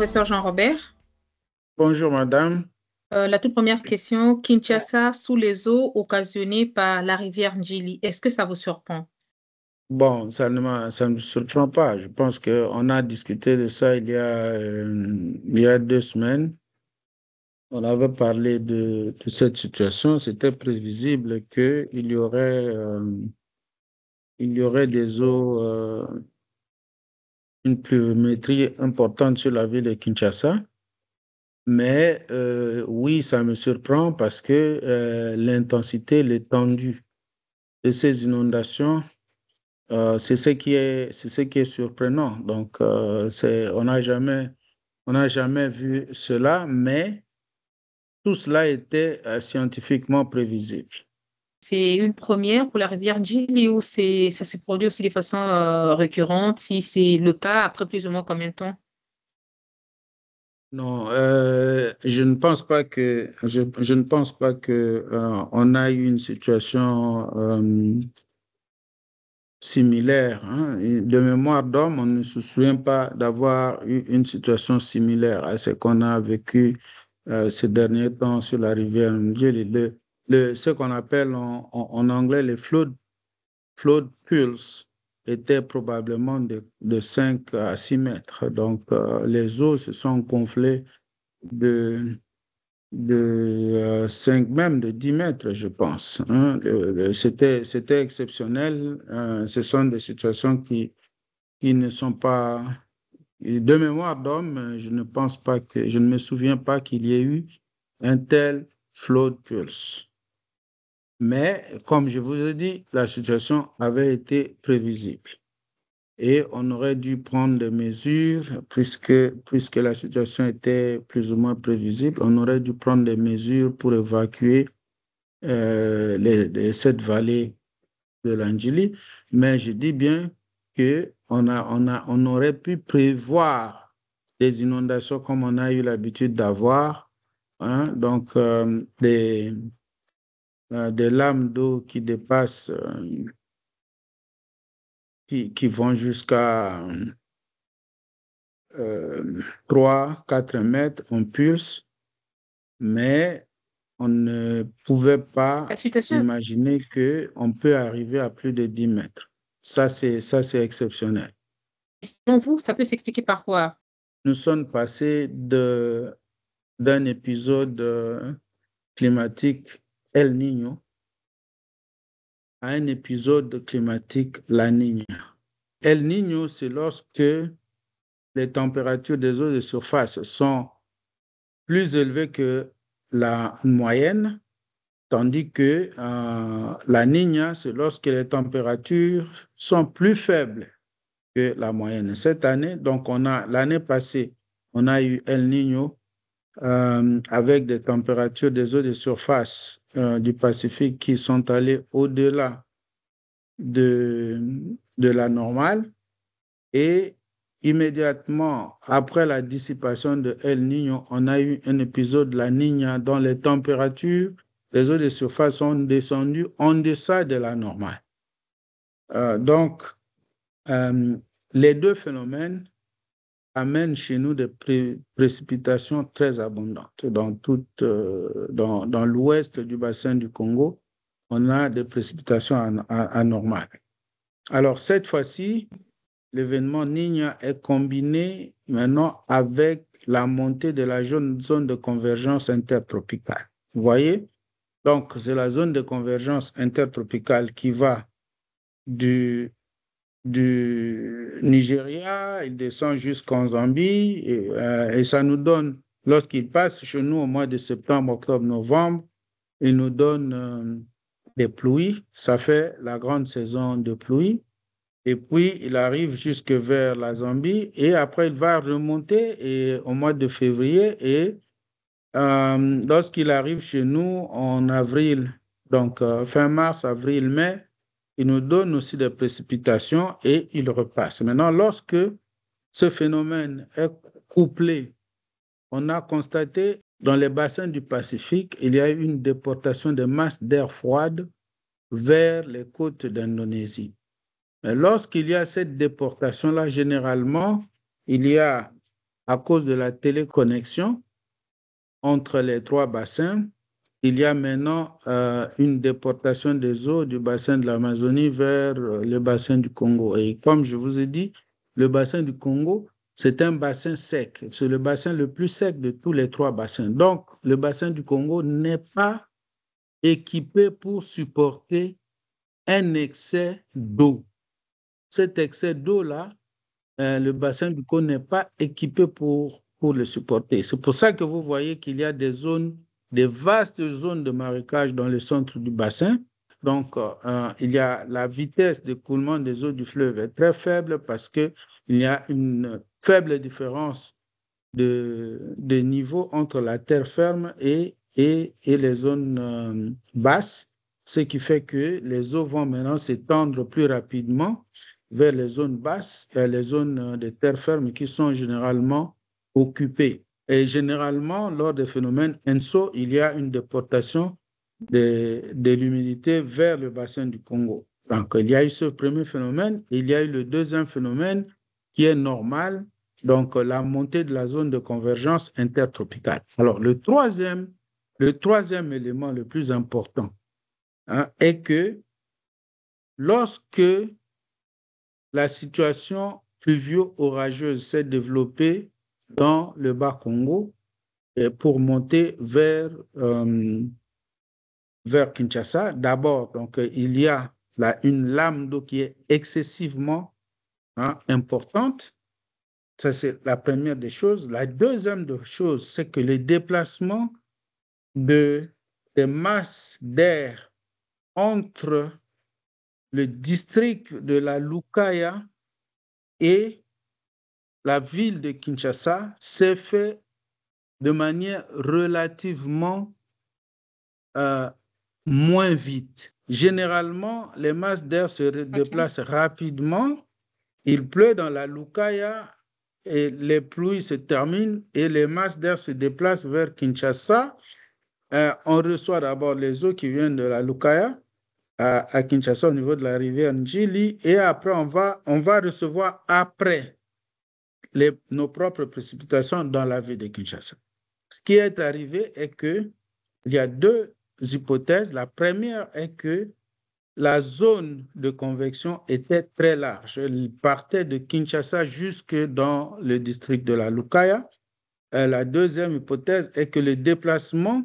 professeur Jean-Robert. Bonjour madame. La toute première question, Kinshasa sous les eaux occasionnées par la rivière Njili, est-ce que ça vous surprend? Bon, ça ne me surprend pas. Je pense qu'on a discuté de ça il y a 2 semaines. On avait parlé de cette situation. C'était prévisible il y aurait des eaux, une pluviométrie importante sur la ville de Kinshasa. Mais oui, ça me surprend parce que l'intensité, l'étendue de ces inondations, c'est ce qui est surprenant. Donc, on n'a jamais vu cela, mais tout cela était scientifiquement prévisible. C'est une première pour la rivière Njili ou ça se produit aussi de façon récurrente? Si c'est le cas, après plus ou moins combien de temps? Non, je ne pense pas que on a eu une situation similaire, hein. De mémoire d'homme, on ne se souvient pas d'avoir eu une situation similaire à ce qu'on a vécu ces derniers temps sur la rivière Njili. Ce qu'on appelle en anglais les flood pulse étaient probablement de 5 à 6 mètres. Donc, les eaux se sont gonflées de, de 5, même de 10 mètres, je pense, hein. C'était exceptionnel. Ce sont des situations qui ne sont pas... De mémoire d'homme, je ne me souviens pas qu'il y ait eu un tel flood pulse. Mais, comme je vous ai dit, la situation avait été prévisible. Et on aurait dû prendre des mesures, puisque la situation était plus ou moins prévisible, on aurait dû prendre des mesures pour évacuer cette vallée de l'Angélie. Mais je dis bien qu'on aurait pu prévoir des inondations comme on a eu l'habitude d'avoir, hein. Donc, des lames d'eau qui dépassent, qui vont jusqu'à 3, 4 mètres en pulse, mais on ne pouvait La pas situation, imaginer qu'on peut arriver à plus de 10 mètres. Ça, c'est exceptionnel. selon vous, ça peut s'expliquer par quoi? Nous sommes passés d'un épisode climatique El Niño à un épisode climatique La Niña. El Niño, c'est lorsque les températures des eaux de surface sont plus élevées que la moyenne, tandis que la Niña, c'est lorsque les températures sont plus faibles que la moyenne. Cette année, donc l'année passée, on a eu El Niño avec des températures des eaux de surface du Pacifique qui sont allées au-delà de, de la normale. Et immédiatement après la dissipation de El Niño, on a eu un épisode de la Niña dont les températures des eaux de surface sont descendues en deçà de la normale. Donc, les deux phénomènes amènent chez nous des précipitations très abondantes. Dans l'ouest du bassin du Congo, on a des précipitations anormales. Alors, cette fois-ci, l'événement Niña est combiné maintenant avec la montée de la zone de convergence intertropicale. Vous voyez? Donc, c'est la zone de convergence intertropicale qui va du Nigeria, il descend jusqu'en Zambie et ça nous donne, lorsqu'il passe chez nous au mois de septembre, octobre, novembre, il nous donne des pluies. Ça fait la grande saison de pluie. Et puis, il arrive jusque vers la Zambie et après, il va remonter au mois de février et lorsqu'il arrive chez nous en avril, donc fin mars, avril, mai, il nous donne aussi des précipitations et il repasse. Maintenant, lorsque ce phénomène est couplé, on a constaté dans les bassins du Pacifique, il y a eu une déportation de masses d'air froide vers les côtes d'Indonésie. Mais lorsqu'il y a cette déportation-là, généralement, il y a à cause de la téléconnexion entre les trois bassins, il y a maintenant une déportation des eaux du bassin de l'Amazonie vers le bassin du Congo. Et comme je vous ai dit, le bassin du Congo, c'est un bassin sec. C'est le bassin le plus sec de tous les trois bassins. Donc, le bassin du Congo n'est pas équipé pour supporter un excès d'eau. Cet excès d'eau-là, le bassin du Congo n'est pas équipé pour le supporter. C'est pour ça que vous voyez qu'il y a des zones, des vastes zones de marécage dans le centre du bassin. Donc, il y a la vitesse d'écoulement des eaux du fleuve est très faible parce qu'il y a une faible différence de niveau entre la terre ferme et les zones basses, ce qui fait que les eaux vont maintenant s'étendre plus rapidement vers les zones basses, les zones de terre ferme qui sont généralement occupées. Et généralement, lors des phénomènes ENSO, il y a une déportation de l'humidité vers le bassin du Congo. Donc, il y a eu ce premier phénomène, il y a eu le deuxième phénomène qui est normal, donc la montée de la zone de convergence intertropicale. Alors, le troisième élément le plus important est que lorsque la situation pluvio-orageuse s'est développée dans le Bas-Congo pour monter vers Kinshasa, d'abord, donc, il y a une lame d'eau qui est excessivement importante. Ça, c'est la première des choses. La deuxième des choses, c'est que les déplacements des masses d'air entre le district de la Lukaya et la ville de Kinshasa s'est fait de manière relativement moins vite. Généralement, les masses d'air se déplacent rapidement. Il pleut dans la Lukaya et les pluies se terminent et les masses d'air se déplacent vers Kinshasa. On reçoit d'abord les eaux qui viennent de la Lukaya à Kinshasa au niveau de la rivière Njili et après on va recevoir après nos propres précipitations dans la ville de Kinshasa. Ce qui est arrivé est qu'il y a deux hypothèses. La première est que la zone de convection était très large. Elle partait de Kinshasa jusque dans le district de la Lukaya. La deuxième hypothèse est que le déplacement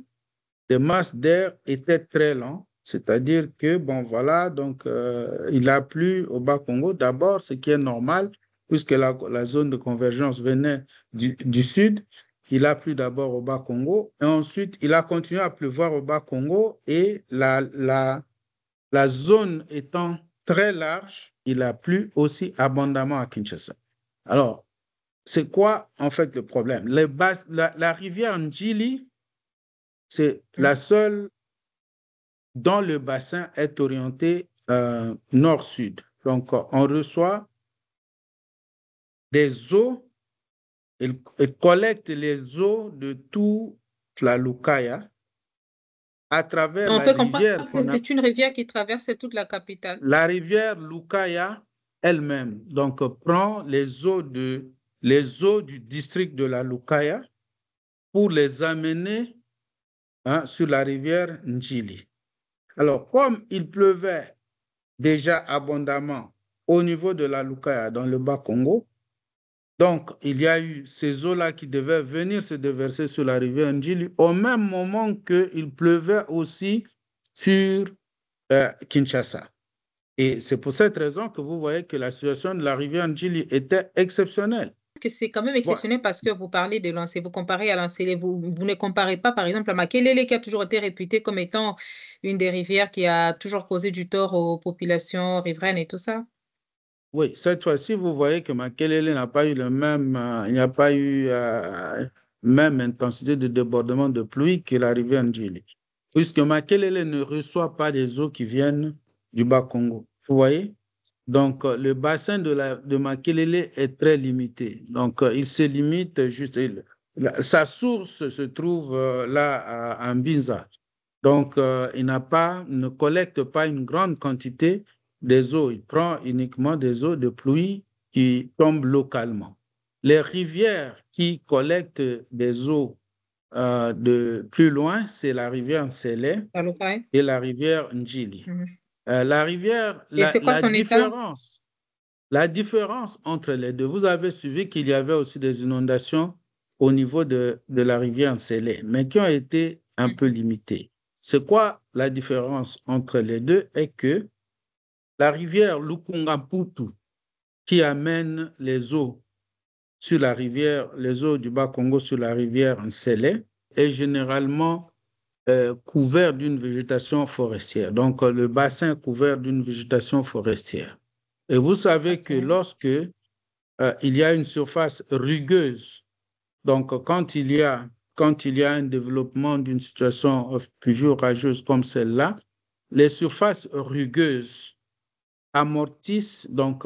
des masses d'air était très lent, c'est-à-dire que, bon, voilà, donc il a plu au Bas-Congo d'abord, ce qui est normal, puisque la zone de convergence venait du sud. Il a plu d'abord au Bas-Congo et ensuite il a continué à pleuvoir au Bas-Congo et la zone étant très large, il a plu aussi abondamment à Kinshasa. Alors, c'est quoi en fait le problème? La rivière Njili, c'est la seule dont le bassin est orienté nord-sud. Donc, on reçoit des eaux, il collecte les eaux de toute la Lukaya à travers On la peut comprendre rivière que c'est une rivière qui traverse toute la capitale. La rivière Lukaya elle-même donc prend les eaux du district de la Lukaya pour les amener sur la rivière Njili. Alors, comme il pleuvait déjà abondamment au niveau de la Lukaya dans le Bas-Congo, donc il y a eu ces eaux-là qui devaient venir se déverser sur la rivière Njili au même moment qu'il pleuvait aussi sur Kinshasa. Et c'est pour cette raison que vous voyez que la situation de la rivière Njili était exceptionnelle. Que c'est quand même Voilà. exceptionnel parce que vous parlez de Lancé, vous comparez à Lancé, vous ne comparez pas par exemple à Makelele qui a toujours été réputée comme étant une des rivières qui a toujours causé du tort aux populations riveraines et tout ça. Oui, cette fois-ci, vous voyez que Makelele n'a pas eu il n'y a pas eu même intensité de débordement de pluie que la rivière Njili, puisque Makelele ne reçoit pas des eaux qui viennent du Bas-Congo. Vous voyez? Donc, le bassin de Makelele est très limité. Donc, il se limite juste. Sa source se trouve là à Mbinza. Donc, ne collecte pas une grande quantité des eaux. Il prend uniquement des eaux de pluie qui tombent localement. Les rivières qui collectent des eaux de plus loin, c'est la rivière Nsele La Lucaï. et la rivière Njili. Mhm. La rivière, Et c'est quoi son état? la différence entre les deux, vous avez suivi qu'il y avait aussi des inondations au niveau de la rivière Nsele, mais qui ont été un peu Mhm. limitées. C'est quoi la différence entre les deux? Est que la rivière Lukungamputu, qui amène les eaux sur la rivière, les eaux du Bas-Congo sur la rivière Nsele, est généralement couvert d'une végétation forestière. Donc, le bassin est couvert d'une végétation forestière. Et vous savez que OK. lorsque il y a une surface rugueuse, donc quand il y a un développement d'une situation pluvio-orageuse comme celle-là, les surfaces rugueuses amortissent, donc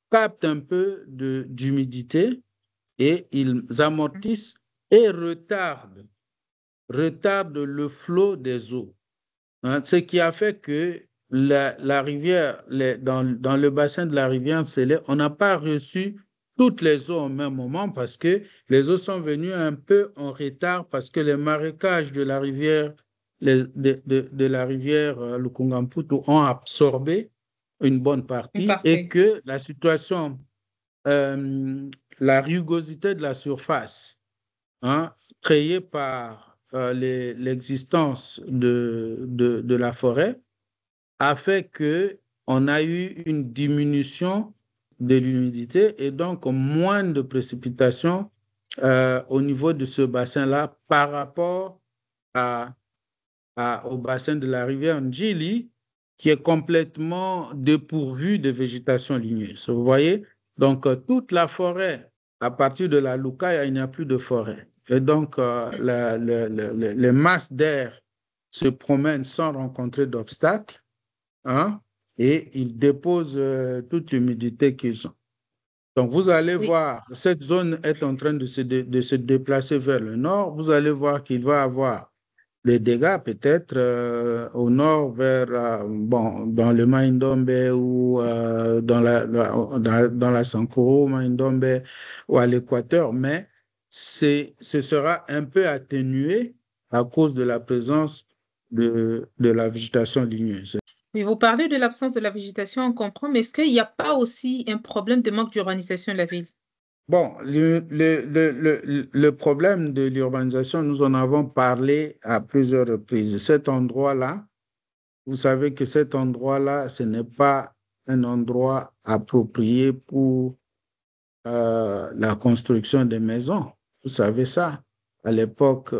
captent un peu d'humidité et ils amortissent et retardent le flot des eaux. Hein, ce qui a fait que la rivière, dans le bassin de la rivière Nsele, on n'a pas reçu toutes les eaux au même moment parce que les eaux sont venues un peu en retard parce que les marécages de la rivière, de la rivière Lukungamputu ont absorbé une bonne Une partie et partie. que la situation, euh, la rugosité de la surface, hein, créée par l'existence de la forêt a fait que on a eu une diminution de l'humidité et donc moins de précipitations au niveau de ce bassin-là par rapport à, au bassin de la rivière Njili qui est complètement dépourvu de végétation ligneuse. Vous voyez? Donc, toute la forêt, à partir de la Lucaïa, il n'y a plus de forêt. Et donc, les masses d'air se promènent sans rencontrer d'obstacles, hein, et ils déposent toute l'humidité qu'ils ont. Donc, vous allez Oui. voir, cette zone est en train de se déplacer vers le nord. Vous allez voir qu'il va y avoir les dégâts peut-être au nord vers, bon, dans le Maïndombe ou dans la Sankoro, Maïndombe ou à l'équateur, mais ce sera un peu atténué à cause de la présence de la végétation ligneuse. Oui, vous parlez de l'absence de la végétation, on comprend, mais est-ce qu'il n'y a pas aussi un problème de manque d'urbanisation de la ville? Bon, le problème de l'urbanisation, nous en avons parlé à plusieurs reprises. Cet endroit-là, vous savez que cet endroit-là, ce n'est pas un endroit approprié pour la construction des maisons. Vous savez ça. À l'époque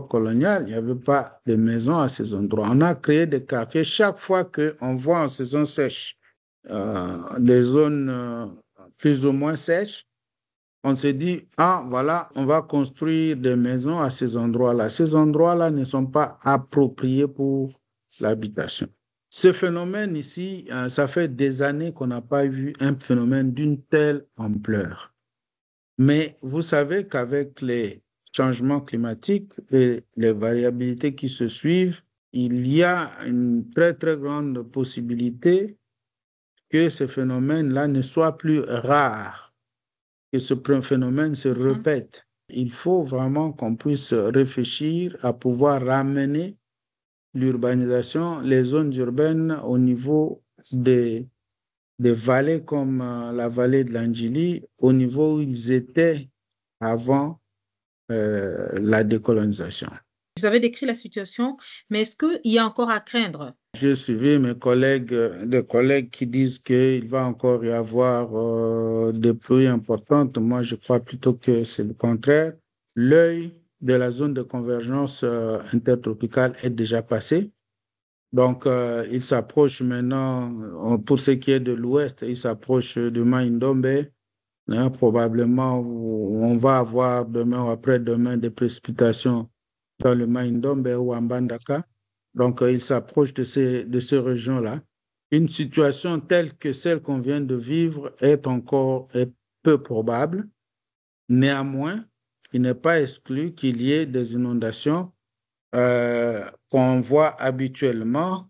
coloniale, il n'y avait pas de maisons à ces endroits. On a créé des quartiers chaque fois qu'on voit en saison sèche des zones plus ou moins sèches. On s'est dit, ah, voilà, on va construire des maisons à ces endroits-là. Ces endroits-là ne sont pas appropriés pour l'habitation. Ce phénomène ici, ça fait des années qu'on n'a pas vu un phénomène d'une telle ampleur. Mais vous savez qu'avec les changements climatiques et les variabilités qui se suivent, il y a une très, très grande possibilité que ce phénomène-là ne soit plus rare, que ce phénomène se Mhm. répète. Il faut vraiment qu'on puisse réfléchir à pouvoir ramener l'urbanisation, les zones urbaines au niveau des vallées comme la vallée de l'Angili, au niveau où ils étaient avant la décolonisation. Vous avez décrit la situation, mais est-ce qu'il y a encore à craindre? J'ai suivi mes collègues, des collègues qui disent qu'il va encore y avoir des pluies importantes. Moi, je crois plutôt que c'est le contraire. L'œil de la zone de convergence intertropicale est déjà passé. Donc, il s'approche maintenant, pour ce qui est de l'ouest, il s'approche de Maïndombe. Hein, probablement, on va avoir demain ou après-demain des précipitations dans le Maïndombe ou en Bandaka. Donc, il s'approche de ces régions-là. Une situation telle que celle qu'on vient de vivre est peu probable. Néanmoins, il n'est pas exclu qu'il y ait des inondations qu'on voit habituellement,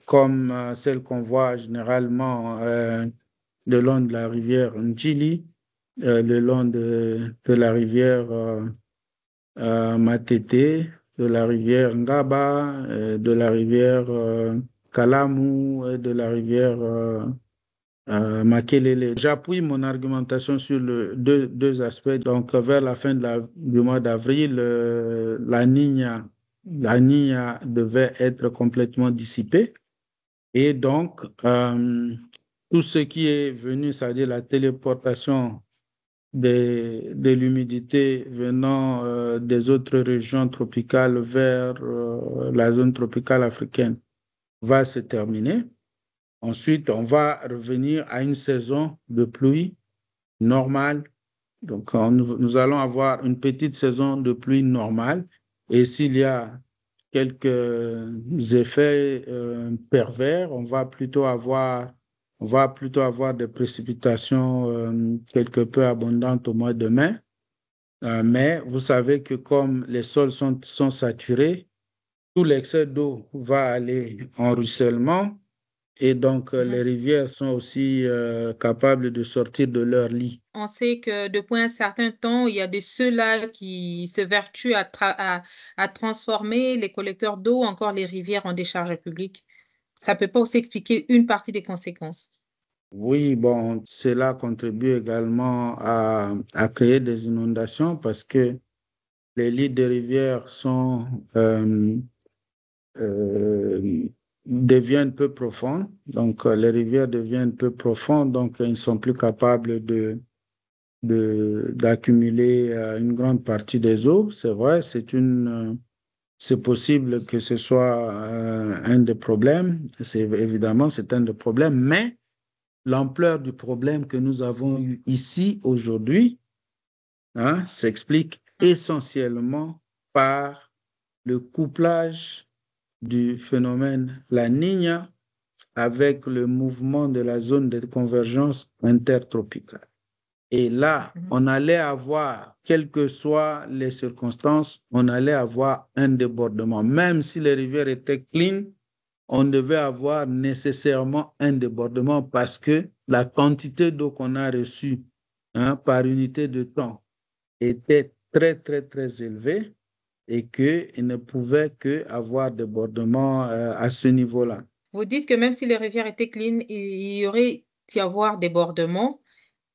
comme celles qu'on voit généralement le long de la rivière Njili, le long de la rivière Matete, de la rivière Ngaba, de la rivière Kalamu et de la rivière Makelele. J'appuie mon argumentation sur deux aspects. Donc, vers la fin du mois d'avril, la Niña devait être complètement dissipée. Et donc, tout ce qui est venu, c'est-à-dire la téléportation de l'humidité venant des autres régions tropicales vers la zone tropicale africaine, va se terminer. Ensuite, on va revenir à une saison de pluie normale. Donc, nous allons avoir une petite saison de pluie normale. Et s'il y a quelques effets pervers, on va plutôt avoir des précipitations quelque peu abondantes au mois de mai. Mais vous savez que comme les sols sont saturés, tout l'excès d'eau va aller en ruissellement et donc les rivières sont aussi capables de sortir de leur lit. On sait que depuis un certain temps, il y a de ceux-là qui se vertuent à transformer les collecteurs d'eau, encore les rivières, en décharges publiques. Ça peut pas aussi expliquer une partie des conséquences. Oui, bon, cela contribue également à créer des inondations parce que les lits des rivières euh, deviennent peu profondes. Donc, les rivières deviennent peu profondes, donc ils ne sont plus capables d'accumuler une grande partie des eaux. C'est vrai, c'est possible que ce soit un des problèmes. Évidemment, c'est un des problèmes, mais l'ampleur du problème que nous avons eu ici aujourd'hui, hein, s'explique essentiellement par le couplage du phénomène La Niña avec le mouvement de la zone de convergence intertropicale. Et là, on allait avoir, quelles que soient les circonstances, on allait avoir un débordement. Même si les rivières étaient clean, on devait avoir nécessairement un débordement parce que la quantité d'eau qu'on a reçue, hein, par unité de temps était très, très, très élevée et qu'il ne pouvait qu'avoir débordement à ce niveau-là. Vous dites que même si les rivières étaient clean, il y aurait y avoir débordements.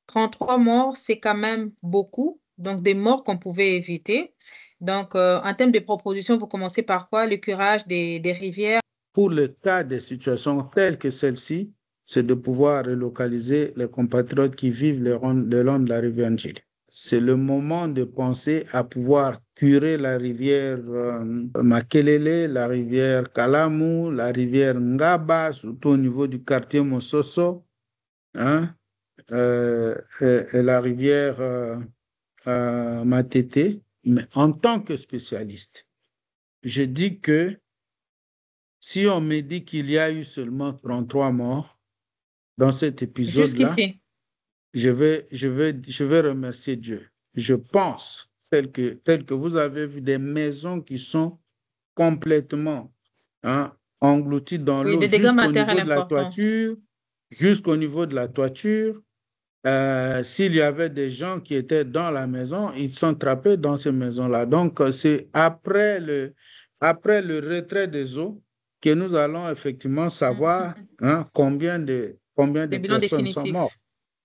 33 morts, c'est quand même beaucoup. Donc, des morts qu'on pouvait éviter. Donc, en termes de propositions, vous commencez par quoi? Le curage des rivières. Pour le cas des situations telles que celle-ci, c'est de pouvoir relocaliser les compatriotes qui vivent le long de la rivière Ndjili. C'est le moment de penser à pouvoir curer la rivière Makelele, la rivière Kalamu, la rivière Ngaba, surtout au niveau du quartier Mososo, hein, et la rivière Matete. Mais en tant que spécialiste, je dis que si on me dit qu'il y a eu seulement 33 morts dans cet épisode-là, Jusqu'ici. je vais remercier Dieu. Je pense, tel que vous avez vu des maisons qui sont complètement, hein, englouties dans Oui, l'eau des dégâts matériels importants. jusqu'au niveau de la toiture. S'il y avait des gens qui étaient dans la maison, ils sont trappés dans ces maisons-là. Donc, c'est après le retrait des eaux que nous allons effectivement savoir, hein, combien de Le bilan personnes sont mortes. définitif.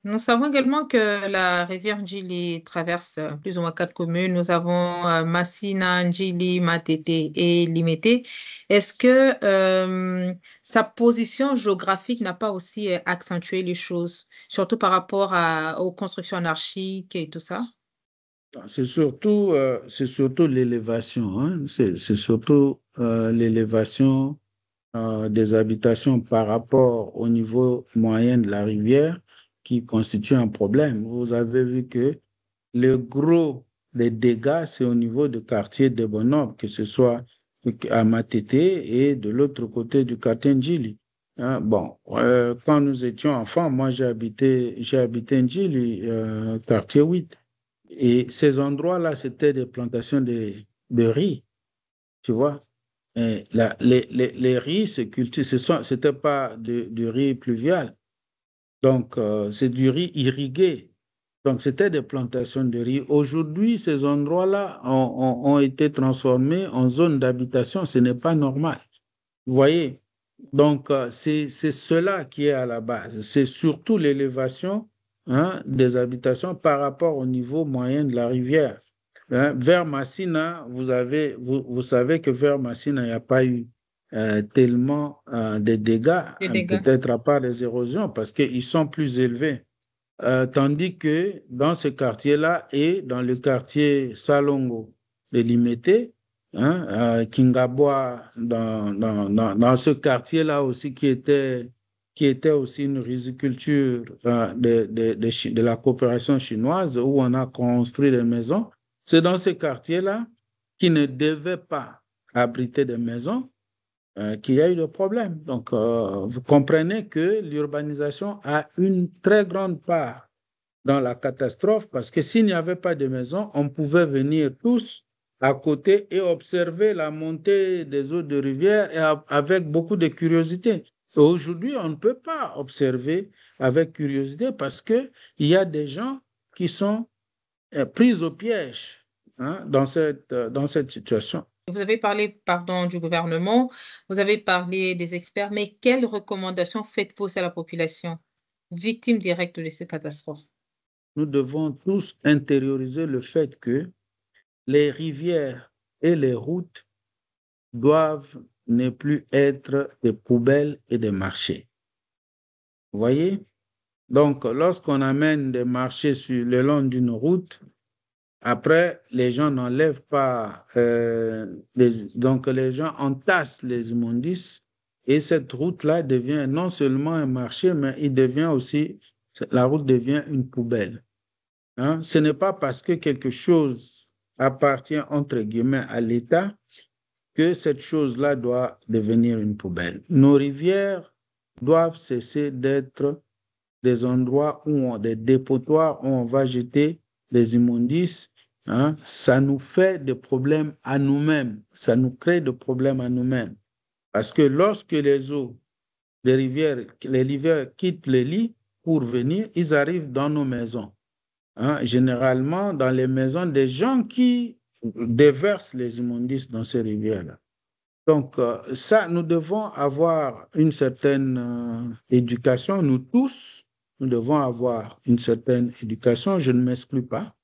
Nous savons également que la rivière Njili traverse plus ou moins 4 communes. Nous avons Massina, Njili, Matete et Limete. Est-ce que sa position géographique n'a pas aussi accentué les choses, surtout par rapport aux constructions anarchiques et tout ça? C'est surtout l'élévation, hein. C'est surtout l'élévation des habitations par rapport au niveau moyen de la rivière qui constitue un problème. Vous avez vu que le gros des dégâts, c'est au niveau du quartier de Bonob, que ce soit à Matete et de l'autre côté du quartier Ndjili. Hein, bon, quand nous étions enfants, moi j'ai habité Ndjili, quartier 8. Et ces endroits-là, c'était des plantations de riz, tu vois. Et les riz se cultivent, c'était pas du riz pluvial. Donc, c'est du riz irrigué. Donc, c'était des plantations de riz. Aujourd'hui, ces endroits-là ont été transformés en zones d'habitation. Ce n'est pas normal. Vous voyez? Donc, c'est cela qui est à la base. C'est surtout l'élévation, hein, des habitations par rapport au niveau moyen de la rivière. Hein, vers Massina, vous savez que vers Massina, il n'y a pas eu tellement de dégâts, Les hein, dégâts. peut-être à part les érosions, parce qu'ils sont plus élevés. Tandis que dans ce quartier-là et dans le quartier Salongo de Limete, hein, Kingaboa, dans ce quartier-là aussi qui était aussi une riziculture de la coopération chinoise où on a construit des maisons, c'est dans ce quartier-là qui ne devait pas abriter des maisons qu'il y a eu des problèmes. Donc, vous comprenez que l'urbanisation a une très grande part dans la catastrophe parce que s'il n'y avait pas de maison, on pouvait venir tous à côté et observer la montée des eaux de rivière avec beaucoup de curiosité. Aujourd'hui, on ne peut pas observer avec curiosité parce qu'il y a des gens qui sont pris au piège, hein, dans cette situation. Vous avez parlé, pardon, du gouvernement, vous avez parlé des experts, mais quelles recommandations faites-vous à la population victime directe de ces catastrophes? Nous devons tous intérioriser le fait que les rivières et les routes doivent ne plus être des poubelles et des marchés. Vous voyez? Donc, lorsqu'on amène des marchés sur le long d'une route, après, les gens n'enlèvent pas, donc les gens entassent les immondices et cette route-là devient non seulement un marché, mais la route devient une poubelle. Hein? Ce n'est pas parce que quelque chose appartient, entre guillemets, à l'État que cette chose-là doit devenir une poubelle. Nos rivières doivent cesser d'être des endroits des dépotoirs où on va jeter les immondices. Hein? Ça nous fait des problèmes à nous-mêmes. Ça nous crée des problèmes à nous-mêmes. Parce que lorsque les eaux des rivières, les rivières quittent les lits pour venir, ils arrivent dans nos maisons. Hein? Généralement, dans les maisons des gens qui déversent les immondices dans ces rivières-là. Donc, ça, nous devons avoir une certaine éducation, nous tous, nous devons avoir une certaine éducation, je ne m'exclus pas,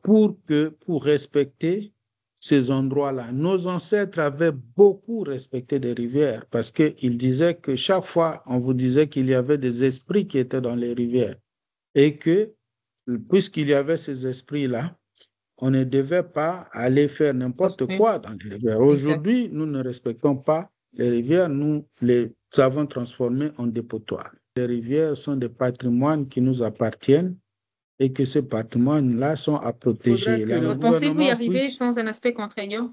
pour respecter ces endroits-là. Nos ancêtres avaient beaucoup respecté les rivières parce qu'ils disaient que chaque fois, on vous disait qu'il y avait des esprits qui étaient dans les rivières et que, puisqu'il y avait ces esprits-là, on ne devait pas aller faire n'importe Oui, quoi dans les rivières. exact. Aujourd'hui, nous ne respectons pas les rivières, nous les avons transformées en dépotoirs. Les rivières sont des patrimoines qui nous appartiennent et que ces patrimoines-là sont à protéger. Pensez-vous y arriver sans un aspect contraignant?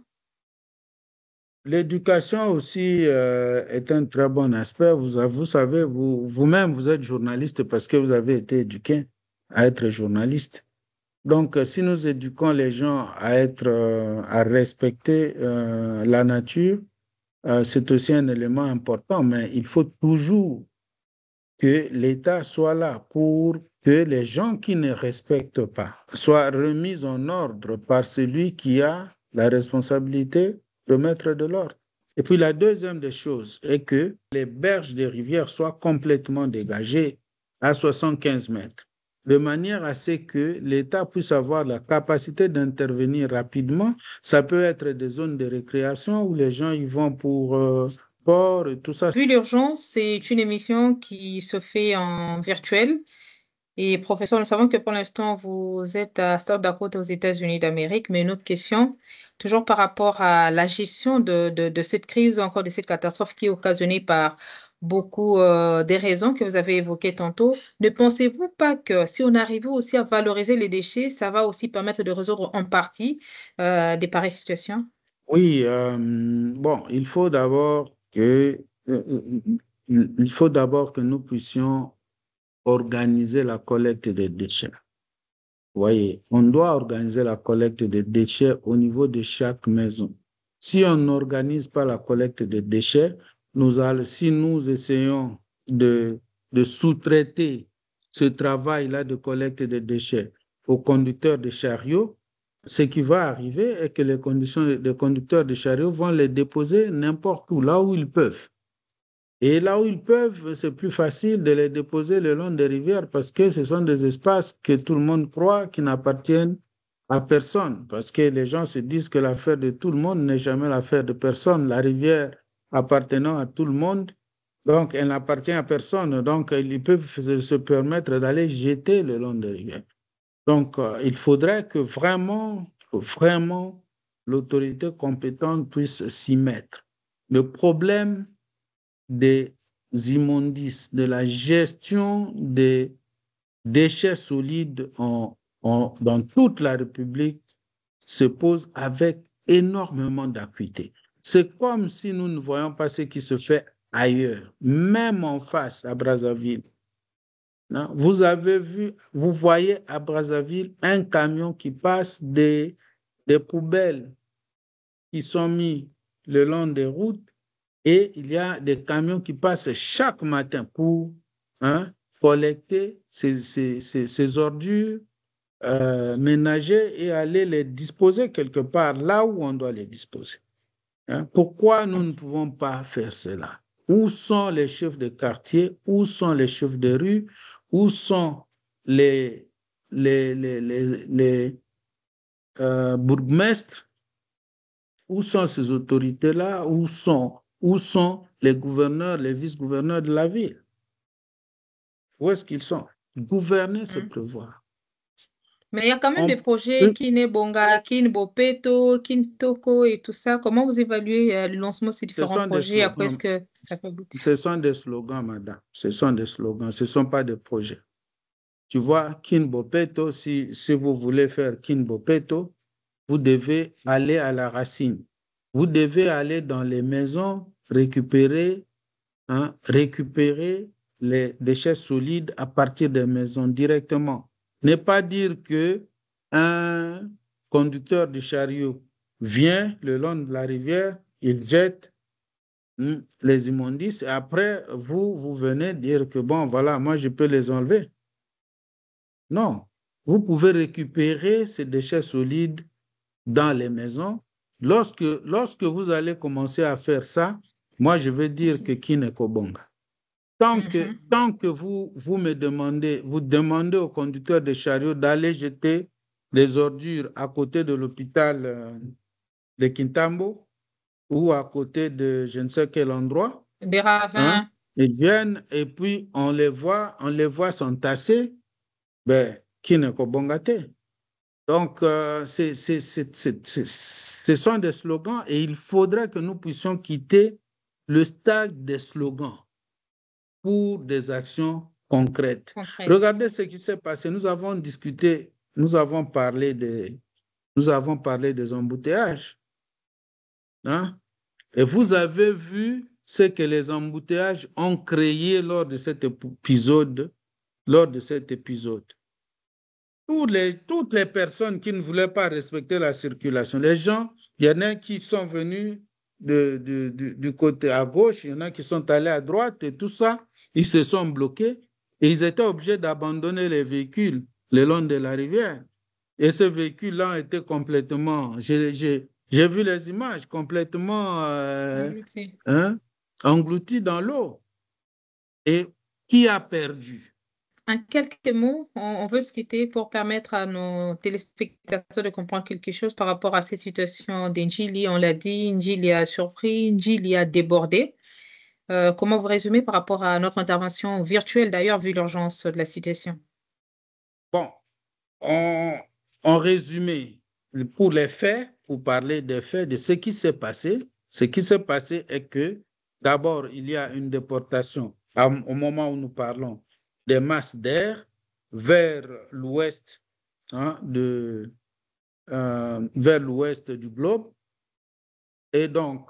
L'éducation aussi est un très bon aspect. Vous savez, vous-même, vous êtes journaliste parce que vous avez été éduqué à être journaliste. Donc, si nous éduquons les gens à respecter la nature, c'est aussi un élément important, mais il faut toujours que l'État soit là pour que les gens qui ne respectent pas soient remis en ordre par celui qui a la responsabilité de mettre de l'ordre. Et puis la deuxième des choses est que les berges des rivières soient complètement dégagées à 75 mètres, de manière à ce que l'État puisse avoir la capacité d'intervenir rapidement. Ça peut être des zones de récréation où les gens y vont pour sport et tout ça. Vu l'urgence, c'est une émission qui se fait en virtuel. Et professeur, nous savons que pour l'instant, vous êtes à South Dakota aux États-Unis d'Amérique, mais une autre question, toujours par rapport à la gestion de cette crise ou encore de cette catastrophe qui est occasionnée par beaucoup des raisons que vous avez évoquées tantôt, ne pensez-vous pas que si on arrive aussi à valoriser les déchets, ça va aussi permettre de résoudre en partie des pareilles situations? Oui, bon, il faut d'abord que nous puissions organiser la collecte des déchets. Vous voyez, on doit organiser la collecte des déchets au niveau de chaque maison. Si on n'organise pas la collecte des déchets, si nous essayons de sous-traiter ce travail-là de collecte de déchets aux conducteurs de chariots, ce qui va arriver est que les conducteurs de chariots vont les déposer n'importe où, là où ils peuvent. Et là où ils peuvent, c'est plus facile de les déposer le long des rivières parce que ce sont des espaces que tout le monde croit qui n'appartiennent à personne. Parce que les gens se disent que l'affaire de tout le monde n'est jamais l'affaire de personne. La rivière appartenant à tout le monde, donc elle n'appartient à personne. Donc ils peuvent se permettre d'aller jeter le long des rivières. Donc il faudrait que vraiment, l'autorité compétente puisse s'y mettre. Le problème des immondices, de la gestion des déchets solides dans toute la République se pose avec énormément d'acuité. C'est comme si nous ne voyons pas ce qui se fait ailleurs, même en face à Brazzaville. Non? Vous voyez à Brazzaville un camion qui passe des poubelles qui sont mis le long des routes et il y a des camions qui passent chaque matin pour collecter ces ordures ménagères et aller les disposer quelque part là où on doit les disposer. Pourquoi nous ne pouvons pas faire cela? Où sont les chefs de quartier? Où sont les chefs de rue? Où sont les bourgmestres? Où sont ces autorités-là? Où sont les gouverneurs, les vice-gouverneurs de la ville? Où est-ce qu'ils sont? Gouverner, c'est prévoir. Mais il y a quand même des projets Kinebonga, Kinbopeto, Kintoko et tout ça. Comment vous évaluez le lancement de ces différents projets? Après, est-ce que ça peut aboutir? Ce sont des slogans, madame. Ce sont des slogans. Ce ne sont pas des projets. Tu vois, Kinbopeto, si vous voulez faire Kinbopeto, vous devez aller à la racine. Vous devez aller dans les maisons, récupérer les déchets solides à partir des maisons directement. Ne pas dire que un conducteur de chariot vient le long de la rivière, il jette les immondices et après, vous venez dire que bon, voilà, moi, je peux les enlever. Non, vous pouvez récupérer ces déchets solides dans les maisons. Lorsque vous allez commencer à faire ça, moi, je veux dire que Kinekobonga. Tant que vous demandez au conducteur de chariot d'aller jeter les ordures à côté de l'hôpital de Kintambo ou à côté de je ne sais quel endroit, des ravins. Ils viennent et puis on les voit s'entasser, ben, Kinekobongate. Donc, ce sont des slogans et il faudrait que nous puissions quitter le stade des slogans pour des actions concrètes. Regardez ce qui s'est passé. Nous avons discuté, nous avons parlé des embouteillages. Et vous avez vu ce que les embouteillages ont créé lors de cet épisode. Toutes les personnes qui ne voulaient pas respecter la circulation, les gens, il y en a qui sont venus du côté à gauche, il y en a qui sont allés à droite et tout ça, ils se sont bloqués et ils étaient obligés d'abandonner les véhicules le long de la rivière. Et ces véhicules-là ont été complètement, j'ai vu les images, complètement engloutis dans l'eau. Et qui a perdu? En quelques mots, on veut se quitter pour permettre à nos téléspectateurs de comprendre quelque chose par rapport à cette situation d'Ndjili. On l'a dit, Ndjili a surpris, Ndjili a débordé. Comment vous résumez par rapport à notre intervention virtuelle, d'ailleurs, vu l'urgence de la situation? Bon, en résumé, pour les faits, pour parler des faits, de ce qui s'est passé est que d'abord, il y a une déportation au moment où nous parlons des masses d'air vers l'ouest vers l'ouest du globe. Et donc,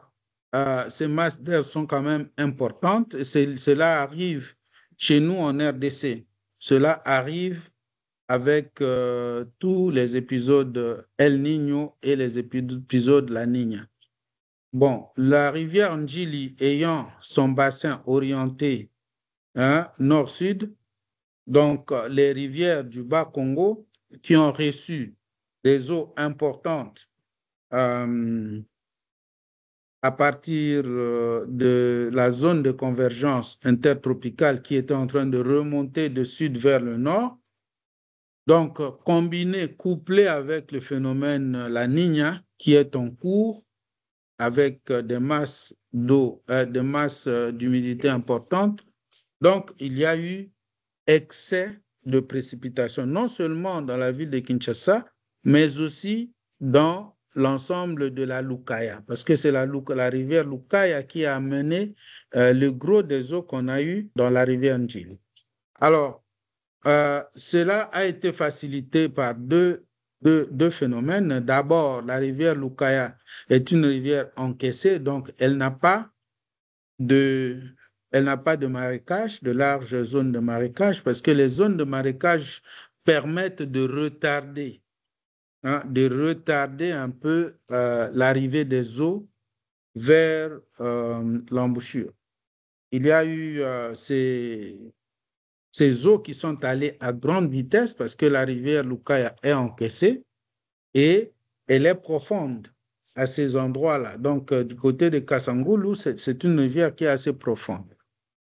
ces masses d'air sont quand même importantes. Et cela arrive chez nous en RDC. Cela arrive avec tous les épisodes El Niño et les épisodes La Niña. Bon, la rivière Ndjili ayant son bassin orienté nord-sud, donc les rivières du Bas-Congo qui ont reçu des eaux importantes à partir de la zone de convergence intertropicale qui était en train de remonter de sud vers le nord. Donc, combiné, couplé avec le phénomène La Niña qui est en cours, avec des masses d'eau, des masses d'humidité importantes. Donc, il y a eu excès de précipitations, non seulement dans la ville de Kinshasa, mais aussi dans l'ensemble de la Lukaya, parce que c'est la rivière Lukaya qui a amené le gros des eaux qu'on a eu dans la rivière Njili. Alors, cela a été facilité par deux phénomènes. D'abord, la rivière Lukaya est une rivière encaissée, donc elle n'a pas de marécage, de larges zones de marécage, parce que les zones de marécage permettent de retarder un peu l'arrivée des eaux vers l'embouchure. Il y a eu ces eaux qui sont allées à grande vitesse parce que la rivière Lukaya est encaissée et elle est profonde à ces endroits-là. Donc, du côté de Kassangoulou, c'est une rivière qui est assez profonde.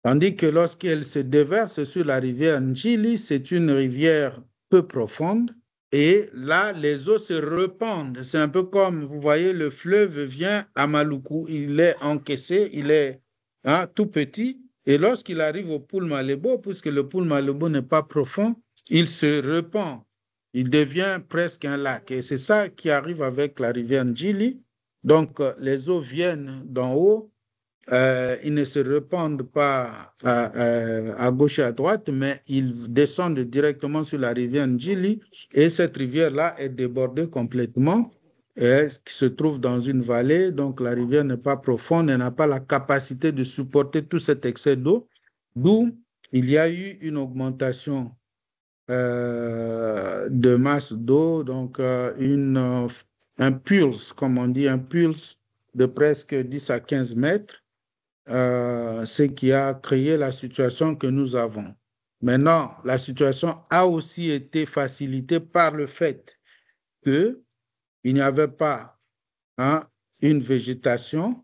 Tandis que lorsqu'elle se déverse sur la rivière Njili, c'est une rivière peu profonde. Et là, les eaux se répandent. C'est un peu comme, vous voyez, le fleuve vient à Maluku. Il est encaissé, il est tout petit. Et lorsqu'il arrive au Poul Malebo, puisque le Poul Malebo n'est pas profond, il se répand. Il devient presque un lac. Et c'est ça qui arrive avec la rivière Njili. Donc, les eaux viennent d'en haut. Ils ne se répandent pas à gauche et à droite, mais ils descendent directement sur la rivière Njili et cette rivière-là est débordée complètement et qui se trouve dans une vallée, donc la rivière n'est pas profonde, elle n'a pas la capacité de supporter tout cet excès d'eau, d'où il y a eu une augmentation de masse d'eau, donc un pulse, comme on dit, un pulse de presque 10 à 15 mètres. Ce qui a créé la situation que nous avons. Maintenant, la situation a aussi été facilitée par le fait qu'il n'y avait pas une végétation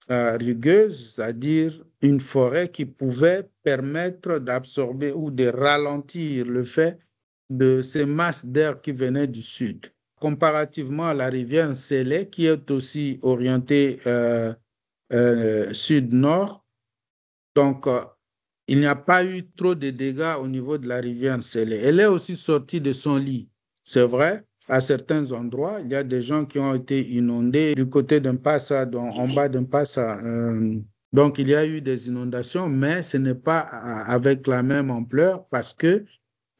rugueuse, c'est-à-dire une forêt qui pouvait permettre d'absorber ou de ralentir le fait de ces masses d'air qui venaient du sud. Comparativement à la rivière Nsélé, qui est aussi orientée sud-nord. Donc, il n'y a pas eu trop de dégâts au niveau de la rivière Nsélé. Elle est aussi sortie de son lit. C'est vrai, à certains endroits, il y a des gens qui ont été inondés du côté d'un Passa, en bas d'un Passa. Donc, il y a eu des inondations, mais ce n'est pas avec la même ampleur parce que,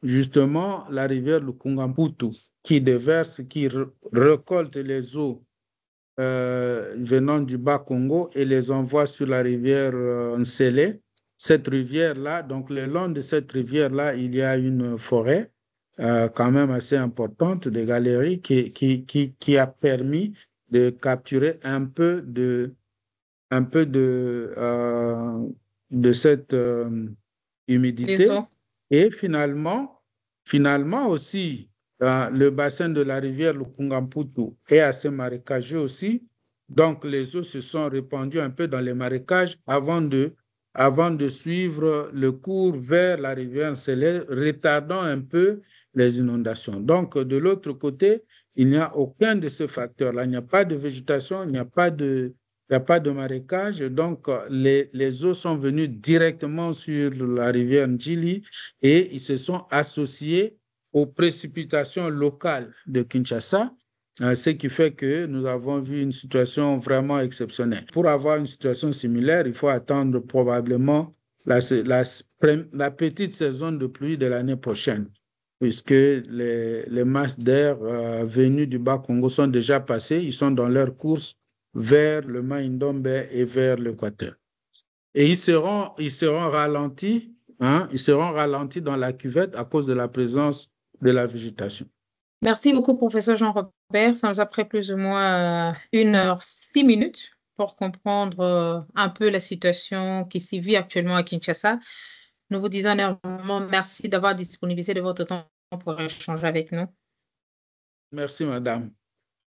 justement, la rivière Lukungamputu, qui déverse, qui récolte les eaux venant du Bas-Congo et les envoie sur la rivière Nsélé. Cette rivière-là, donc le long de cette rivière-là, il y a une forêt quand même assez importante de galeries qui a permis de capturer un peu de cette Les humidité. eaux. Et finalement aussi, le bassin de la rivière Lukungamputu est assez marécageux aussi. Donc, les eaux se sont répandues un peu dans les marécages avant de suivre le cours vers la rivière Nsélé, retardant un peu les inondations. Donc, de l'autre côté, il n'y a aucun de ces facteurs-là. Il n'y a pas de végétation, il n'y a pas de marécage. Donc, les eaux sont venues directement sur la rivière Njili et ils se sont associés aux précipitations locales de Kinshasa, ce qui fait que nous avons vu une situation vraiment exceptionnelle. Pour avoir une situation similaire, il faut attendre probablement la petite saison de pluie de l'année prochaine, puisque les masses d'air venues du Bas-Congo sont déjà passées, ils sont dans leur course vers le Mai-Ndombe et vers l'Équateur. Et ils seront ralentis, ils seront ralentis dans la cuvette à cause de la présence de la végétation. Merci beaucoup, professeur Jean-Robert. Ça nous a pris plus ou moins 1h06 pour comprendre un peu la situation qui s'y vit actuellement à Kinshasa. Nous vous disons énormément merci d'avoir disponibilisé de votre temps pour échanger avec nous. Merci, madame.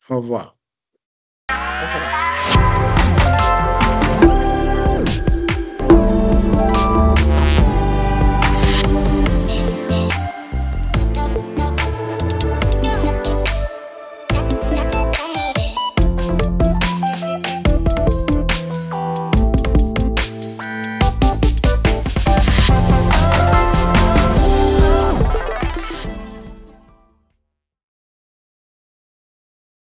Au revoir. Au revoir.